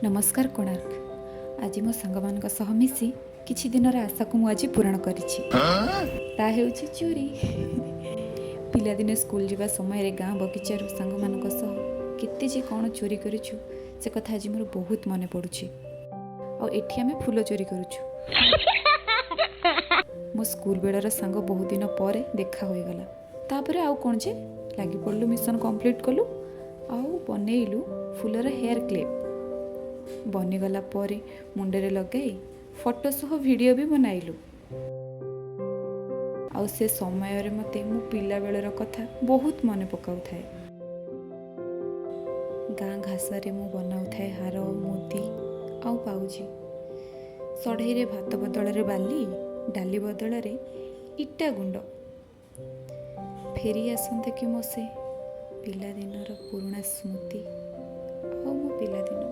नमस्कार कोणार्क। आज मो सांग सह मिसी किछि दिनर आशा को मुझे पूरण करिछि। ता हेउछि चोरी। पिलादिने स्कूल जीवा समय गाँ बगीचार सांग मानक सह केते जे कौन चोरी करिछु से कथा आज मोर बहुत मन पड़ुछि। आ एठी आमे फूल चोरी करूछु। मो स्कूल बेलर सांग बहुत दिन पर देखा हो गला। तापरे आउ कोन जे लागी पड़लु, मिशन कंप्लीट कलु आउ बनेइलु फूलर हेयर क्लिप। बनीगला परे मुंडरे लगाई फोटो सह वीडियो भी बनाइलु। आउ से समय रे मते मो पिला बेलर कथा बहुत मन पकाउ थाए। गाँ घासरे मु बनाउ थाए हार, मोती आउ पाउजी। सढ़ई रे भात बदल रे बाली, डाली बदल रे इटा गुंड। फेरी आसंते कि मो से पिला दिनर पुराना स्मृति आउ मो पिला दिन।